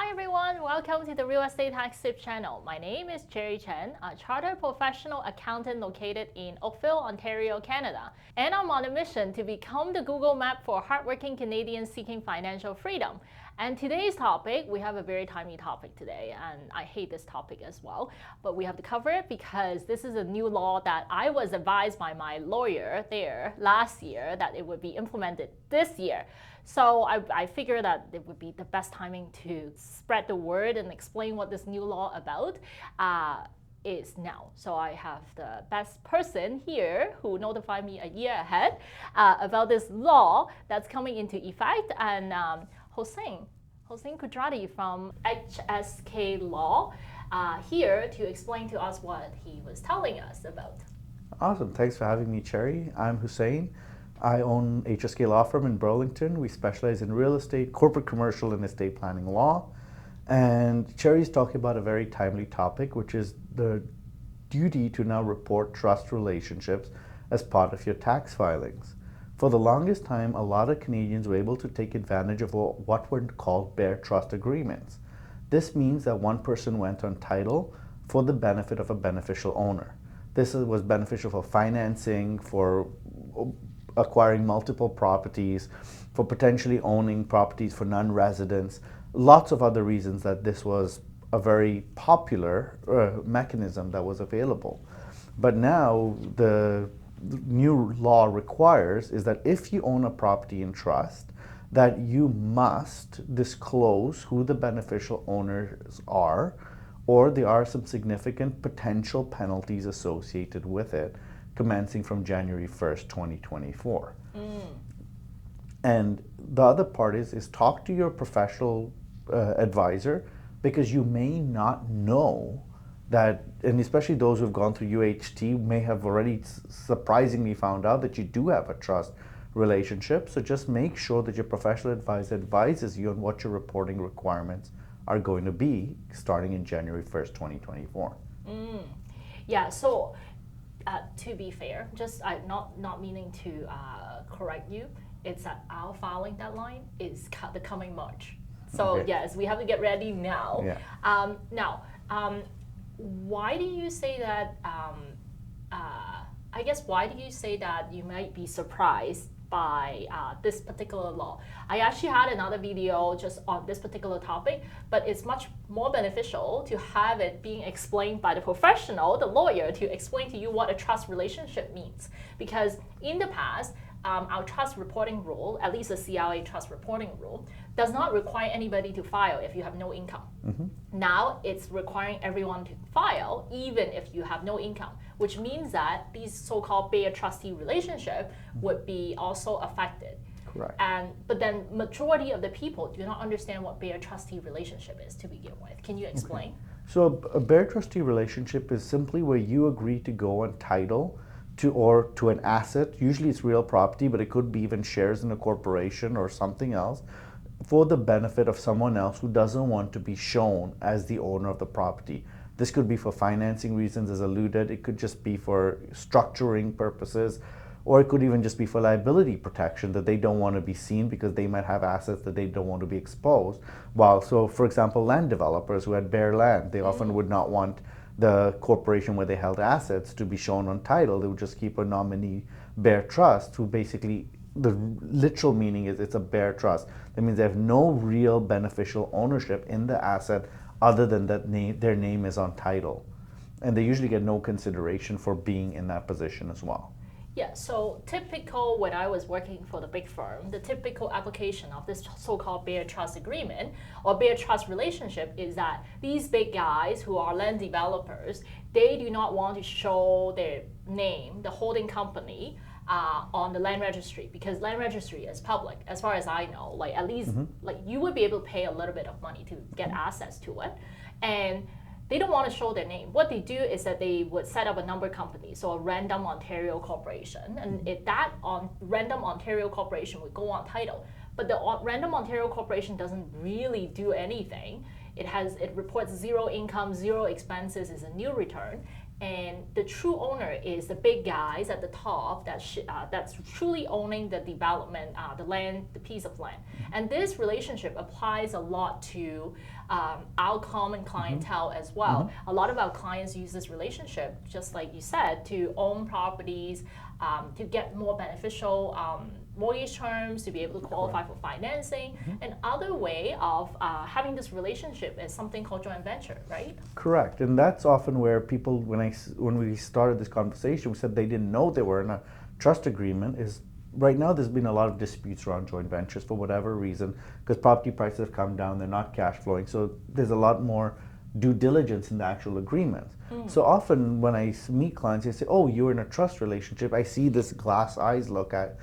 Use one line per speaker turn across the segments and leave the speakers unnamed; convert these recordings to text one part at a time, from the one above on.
Hi everyone, welcome to the Real Estate Tax Tip channel. My name is Jerry Chen, a chartered professional accountant located in Oakville, Ontario, Canada. And I'm on a mission to become the Google map for hardworking Canadians seeking financial freedom. And today's topic, we have a very timely topic today, and I hate this topic as well, but we have to cover it because this is a new law that I was advised by my lawyer there last year that it would be implemented this year. So I figured that it would be the best timing to spread the word and explain what this new law about is now. So I have the best person here who notified me a year ahead about this law that's coming into effect, and Hossein Kudrati from HSK Law here to explain to us what he was telling us about.
Awesome. Thanks for having me, Cherry. I'm Hussein. I own HSK Law Firm in Burlington. We specialize in real estate, corporate commercial, and estate planning law. And Cherry's talking about a very timely topic, which is the duty to now report trust relationships as part of your tax filings. For the longest time, a lot of Canadians were able to take advantage of what were called bare trust agreements. This means that one person went on title for the benefit of a beneficial owner. This was beneficial for financing, for acquiring multiple properties, for potentially owning properties for non-residents, lots of other reasons that this was a very popular mechanism that was available. But now the new law requires is that if you own a property in trust, that you must disclose who the beneficial owners are, or there are some significant potential penalties associated with it, commencing from January 1st, 2024. And the other part is talk to your professional advisor, because you may not know that, and especially those who've gone through UHT may have already surprisingly found out that you do have a trust relationship. So just make sure that your professional advisor advises you on what your reporting requirements are going to be starting in January 1st, 2024.
Yeah, so to be fair, just not meaning to correct you, it's that our filing deadline is the coming March. So
Okay.
yes, we have to get ready now.
Yeah.
Why do you say that? I guess why do you say that you might be surprised by this particular law? I actually had another video just on this particular topic, but it's much more beneficial to have it being explained by the professional, the lawyer, to explain to you what a trust relationship means. Because in the past, our trust reporting rule, at least the CRA trust reporting rule, does not require anybody to file if you have no income. Now it's requiring everyone to file even if you have no income, which means that these so-called bare trustee relationship would be also affected.
Correct.
But then majority of the people do not understand what bare trustee relationship is to begin with. Can you explain?
Okay. So a bare trustee relationship is simply where you agree to go on title to an asset. Usually it's real property, but it could be even shares in a corporation or something else, for the benefit of someone else who doesn't want to be shown as the owner of the property. This could be for financing reasons, as alluded. It could just be for structuring purposes, or it could even just be for liability protection, that they don't want to be seen because they might have assets that they don't want to be exposed. So for example, land developers who had bare land, they often would not want the corporation where they held assets to be shown on title. They would just keep a nominee bare trust, who basically, the literal meaning is it's a bare trust. That means they have no real beneficial ownership in the asset other than that their name is on title. And they usually get no consideration for being in that position as well.
Yeah, so typical when I was working for the big firm, the typical application of this so-called bare trust agreement or bare trust relationship is that these big guys who are land developers, they do not want to show their name, the holding company, on the land registry, because land registry is public, as far as I know. Like at least like you would be able to pay a little bit of money to get access to it, and they don't want to show their name. What they do is that they would set up a number company, so a Random Ontario Corporation, and Random Ontario Corporation would go on title. But the Random Ontario Corporation doesn't really do anything. It reports zero income, zero expenses, is a new return, and the true owner is the big guys at the top that's truly owning the development, the land, the piece of land. And this relationship applies a lot to our common clientele as well. A lot of our clients use this relationship, just like you said, to own properties, to get more beneficial mortgage terms, to be able to qualify for financing. Another way of having this relationship is something called joint venture, right?
Correct, and that's often where people, when we started this conversation, we said they didn't know they were in a trust agreement. Is right now there's been a lot of disputes around joint ventures for whatever reason, because property prices have come down, they're not cash flowing, so there's a lot more due diligence in the actual agreement. So often when I meet clients, they say, "Oh, you're in a trust relationship." I see this glass eyes look at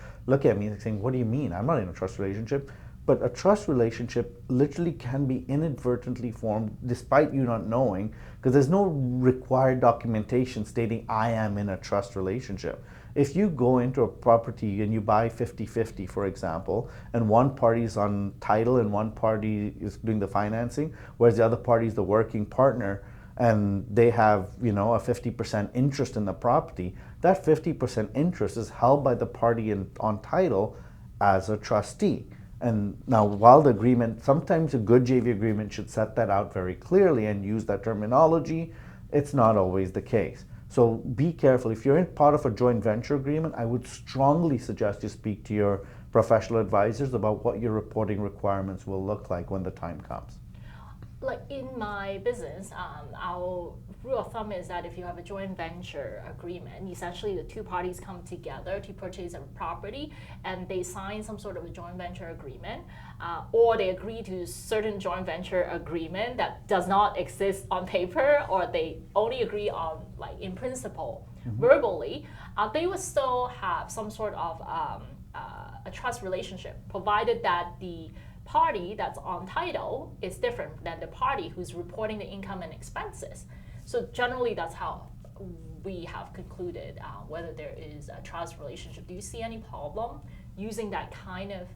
me saying, "What do you mean? I'm not in a trust relationship." But a trust relationship literally can be inadvertently formed despite you not knowing, because there's no required documentation stating I am in a trust relationship. If you go into a property and you buy 50-50, for example, and one party is on title and one party is doing the financing, whereas the other party is the working partner, and they have, a 50% interest in the property, that 50% interest is held by the party on title as a trustee. And now, while the agreement, sometimes a good JV agreement should set that out very clearly and use that terminology, it's not always the case. So be careful. If you're in part of a joint venture agreement, I would strongly suggest you speak to your professional advisors about what your reporting requirements will look like when the time comes.
Like in my business, our rule of thumb is that if you have a joint venture agreement, essentially the two parties come together to purchase a property and they sign some sort of a joint venture agreement, or they agree to certain joint venture agreement that does not exist on paper, or they only agree on, like, in principle, verbally, they would still have some sort of a trust relationship, provided that the party that's on title is different than the party who's reporting the income and expenses. So generally, that's how we have concluded whether there is a trust relationship. Do you see any problem using that kind of?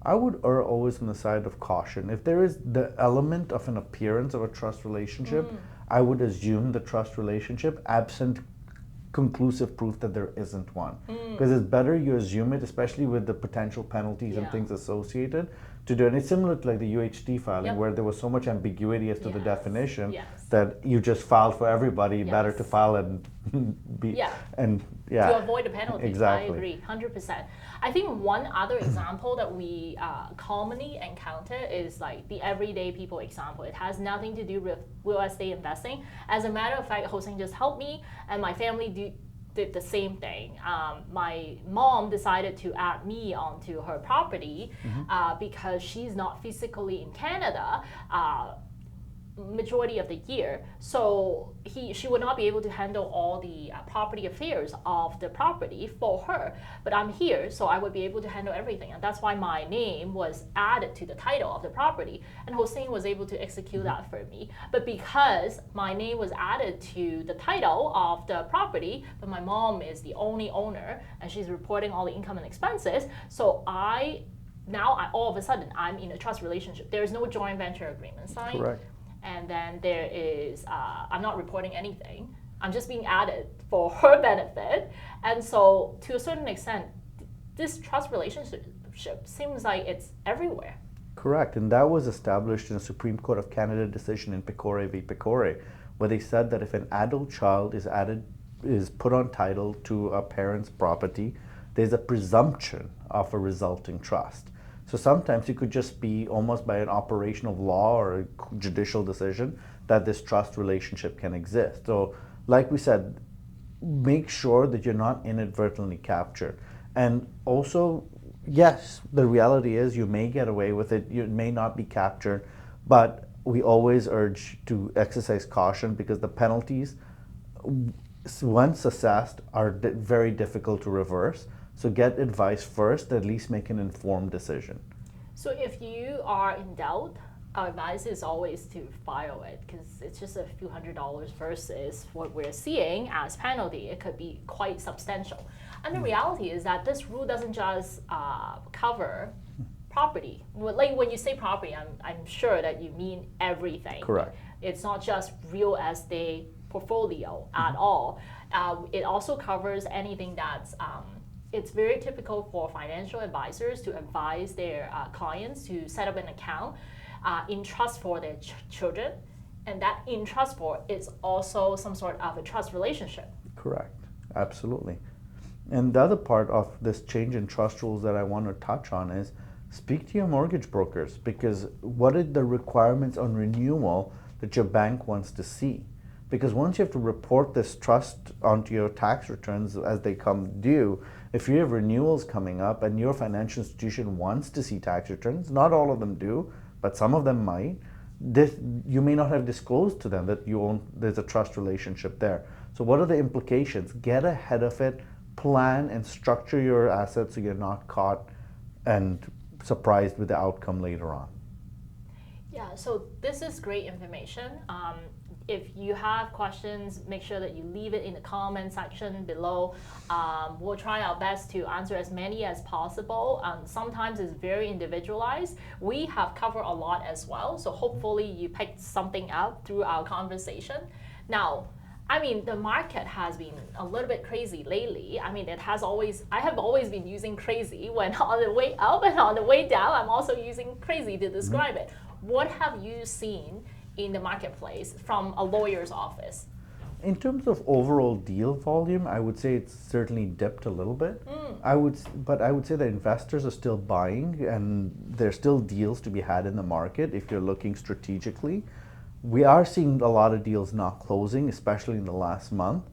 I would err always on the side of caution. If there is the element of an appearance of a trust relationship, I would assume the trust relationship absent conclusive proof that there isn't one. Because it's better you assume it, especially with the potential penalties and things associated, to do it. And it's similar to like the UHT filing, where there was so much ambiguity as to the definition that you just filed for everybody. Better to file and be
to avoid the penalty.
Exactly.
I agree, 100%. I think one other example that we commonly encounter is like the everyday people example. It has nothing to do with real estate investing. As a matter of fact, Hossein just helped me, and my family did the same thing. My mom decided to add me onto her property because she's not physically in Canada majority of the year, so she would not be able to handle all the property affairs of the property for her. But I'm here, so I would be able to handle everything, and that's why my name was added to the title of the property, and Hossein was able to execute that for me. But because my name was added to the title of the property, but my mom is the only owner and she's reporting all the income and expenses, so all of a sudden I'm in a trust relationship. There is no joint venture agreement signed.
Correct.
And then there is, I'm not reporting anything. I'm just being added for her benefit. And so to a certain extent, this trust relationship seems like it's everywhere.
Correct, and that was established in a Supreme Court of Canada decision in Pecore v. Pecore, where they said that if an adult child is put on title to a parent's property, there's a presumption of a resulting trust. So sometimes it could just be almost by an operation of law or a judicial decision that this trust relationship can exist. So like we said, make sure that you're not inadvertently captured. And also, yes, the reality is you may get away with it, you may not be captured, but we always urge to exercise caution because the penalties, once assessed, are very difficult to reverse. So get advice first, at least make an informed decision.
So if you are in doubt, our advice is always to file it, because it's just a few $100s versus what we're seeing as penalty. It could be quite substantial. And the reality is that this rule doesn't just cover property. Like when you say property, I'm sure that you mean everything.
Correct.
It's not just real estate portfolio at all. It also covers anything that's it's very typical for financial advisors to advise their clients to set up an account in trust for their children, and that in trust for is also some sort of a trust relationship.
Correct. Absolutely. And the other part of this change in trust rules that I want to touch on is speak to your mortgage brokers, because what are the requirements on renewal that your bank wants to see? Because once you have to report this trust onto your tax returns as they come due, if you have renewals coming up and your financial institution wants to see tax returns, not all of them do, but some of them might, you may not have disclosed to them that there's a trust relationship there. So what are the implications? Get ahead of it, plan and structure your assets so you're not caught and surprised with the outcome later on.
Yeah, so this is great information. If you have questions, make sure that you leave it in the comment section below. We'll try our best to answer as many as possible. Sometimes it's very individualized. We have covered a lot as well, so hopefully you picked something up through our conversation. Now, I mean, the market has been a little bit crazy lately. I mean, I have always been using crazy when on the way up, and on the way down, I'm also using crazy to describe it. What have you seen in the marketplace from a lawyer's office?
In terms of overall deal volume, I would say it's certainly dipped a little bit. But I would say that investors are still buying, and there's still deals to be had in the market if you're looking strategically. We are seeing a lot of deals not closing, especially in the last month.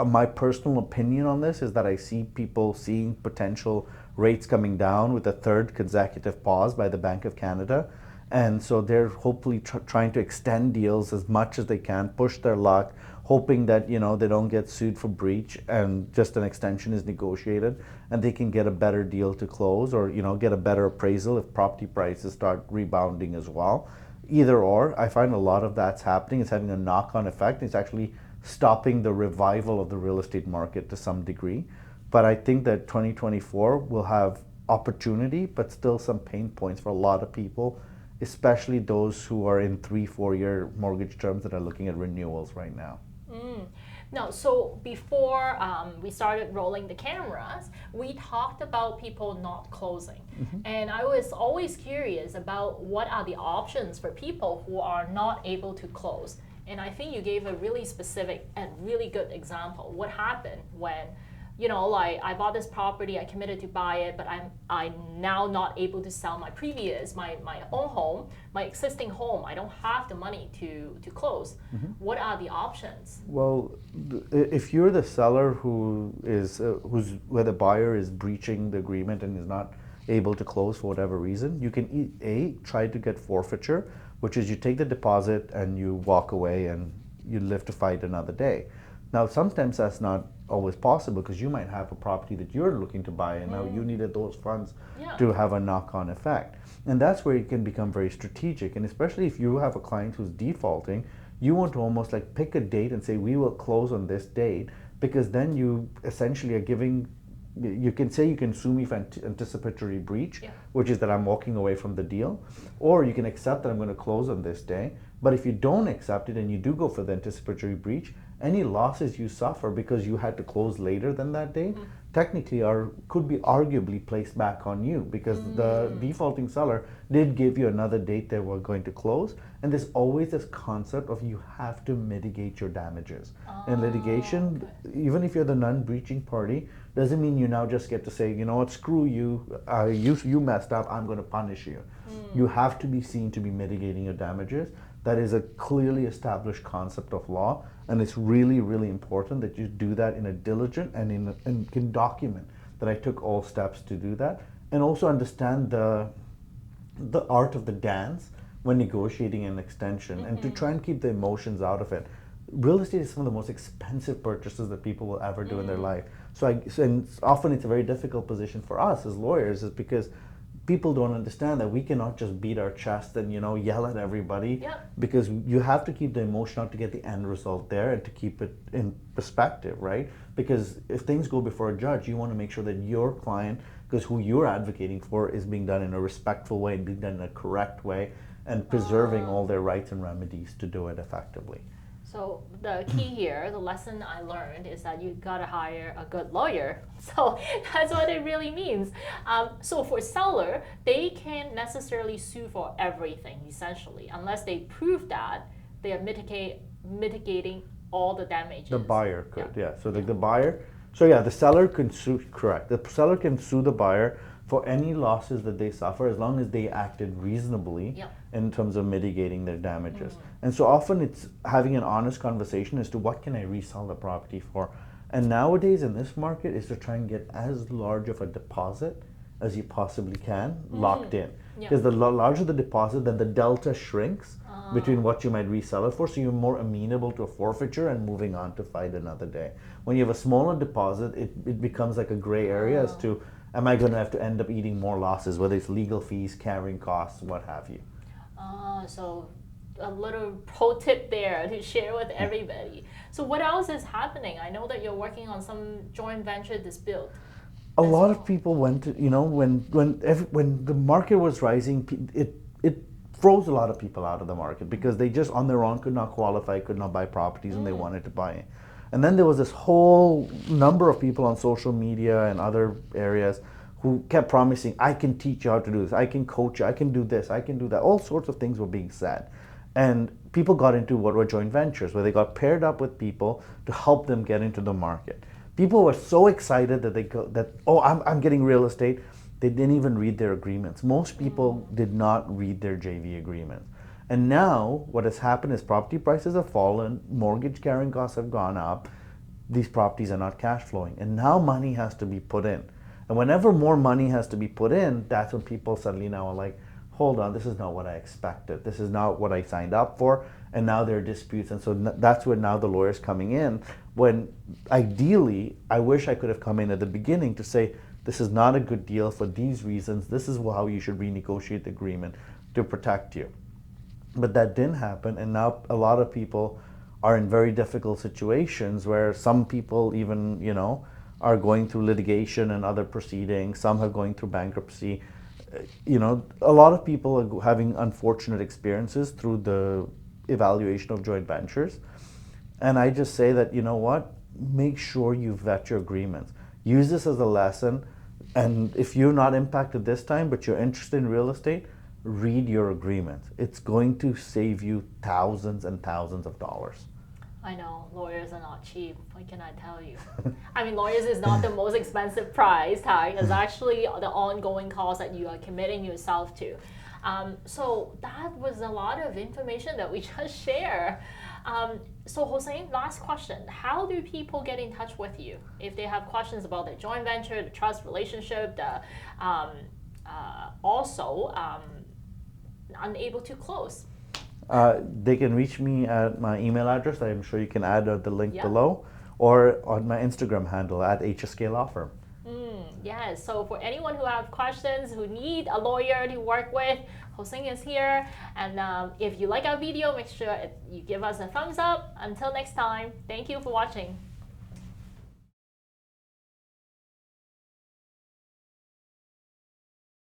My personal opinion on this is that I see people seeing potential rates coming down with a third consecutive pause by the Bank of Canada. And so they're hopefully trying to extend deals as much as they can, push their luck, hoping that they don't get sued for breach and just an extension is negotiated and they can get a better deal to close, or get a better appraisal if property prices start rebounding as well. Either or, I find a lot of that's happening. It's having a knock-on effect. It's actually stopping the revival of the real estate market to some degree. But I think that 2024 will have opportunity, but still some pain points for a lot of people, especially those who are in 3-4 year mortgage terms that are looking at renewals right now.
No, so before we started rolling the cameras, we talked about people not closing. And I was always curious about what are the options for people who are not able to close. And I think you gave a really specific and really good example. What happened when like I bought this property, I committed to buy it, but I'm now not able to sell my own home, my existing home. I don't have the money to close. What are the options?
Well, if you're the seller where the buyer is breaching the agreement and is not able to close for whatever reason, you can try to get forfeiture, which is you take the deposit and you walk away and you live to fight another day. Now, sometimes that's not always possible, because you might have a property that you're looking to buy and now you needed those funds to have a knock-on effect. And that's where it can become very strategic. And especially if you have a client who's defaulting, you want to almost like pick a date and say, we will close on this date, because then you essentially are giving, you can say you can sue me for anticipatory breach, which is that I'm walking away from the deal, or you can accept that I'm going to close on this day. But if you don't accept it and you do go for the anticipatory breach, any losses you suffer because you had to close later than that date technically could be arguably placed back on you, because the defaulting seller did give you another date they were going to close. And there's always this concept of you have to mitigate your damages. In litigation, even if you're the non-breaching party, doesn't mean you now just get to say, you know what, screw you, you messed up, I'm going to punish you. You have to be seen to be mitigating your damages. That is a clearly established concept of law, and it's really, really important that you do that in a diligent and can document that I took all steps to do that, and also understand the art of the dance when negotiating an extension, and to try and keep the emotions out of it. Real estate is some of the most expensive purchases that people will ever do in their life. And often it's a very difficult position for us as lawyers, is because people don't understand that we cannot just beat our chest and yell at everybody, because you have to keep the emotion out to get the end result there and to keep it in perspective, right? Because if things go before a judge, you want to make sure that your client, because who you're advocating for, is being done in a respectful way and being done in a correct way, and preserving all their rights and remedies to do it effectively.
So the key here, the lesson I learned is that you gotta hire a good lawyer. So that's what it really means. So for seller, they can't necessarily sue for everything essentially, unless they prove that they are mitigating all the damages.
The buyer could, yeah. So like the buyer, so yeah, the seller can sue, correct. The seller can sue the buyer for any losses that they suffer as long as they acted reasonably
Yep.
in terms of mitigating their damages. And so often it's having an honest conversation as to what can I resell the property for. And nowadays in this market is to try and get as large of a deposit as you possibly can locked in.
Yeah.
Because the larger the deposit, then the delta shrinks between what you might resell it for, so you're more amenable to a forfeiture and moving on to fight another day. When you have a smaller deposit, it becomes like a gray area as to, am I going to have to end up eating more losses, whether it's legal fees, carrying costs, what have you.
So a little pro tip there to share with everybody. So what else is happening? I know that you're working on some joint venture dispute.
A lot of people went to, when the market was rising, it froze a lot of people out of the market because they just on their own could not qualify, could not buy properties, and they wanted to buy it. And then there was this whole number of people on social media and other areas who kept promising, I can teach you how to do this, I can coach you, I can do this, I can do that. All sorts of things were being said. And people got into what were joint ventures, where they got paired up with people to help them get into the market. People were so excited that I'm getting real estate. They didn't even read their agreements. Most people did not read their JV agreements. And now what has happened is property prices have fallen, mortgage carrying costs have gone up, these properties are not cash flowing, and now money has to be put in. And whenever more money has to be put in, that's when people suddenly now are like, hold on, this is not what I expected. This is not what I signed up for. And now there are disputes. And so that's when now the lawyer's coming in, when ideally, I wish I could have come in at the beginning to say, this is not a good deal for these reasons. This is how you should renegotiate the agreement to protect you. But that didn't happen. And now a lot of people are in very difficult situations where some people even, are going through litigation and other proceedings. Some are going through bankruptcy. A lot of people are having unfortunate experiences through the evaluation of joint ventures. And I just say that, make sure you vet your agreements. Use this as a lesson. And if you're not impacted this time, but you're interested in real estate, read your agreements. It's going to save you thousands and thousands of dollars.
I know, lawyers are not cheap. What can I tell you? I mean, lawyers is not the most expensive price tag. It's actually the ongoing cost that you are committing yourself to. So that was a lot of information that we just shared. So Hossein, last question. How do people get in touch with you if they have questions about the joint venture, the trust relationship, also unable to close?
They can reach me at my email address. I'm sure you can add the link below, or on my Instagram handle at HSK Law Firm.
Yes, so for anyone who have questions, who need a lawyer to work with, Hossein is here. And if you like our video, make sure you give us a thumbs up. Until next time, thank you for watching.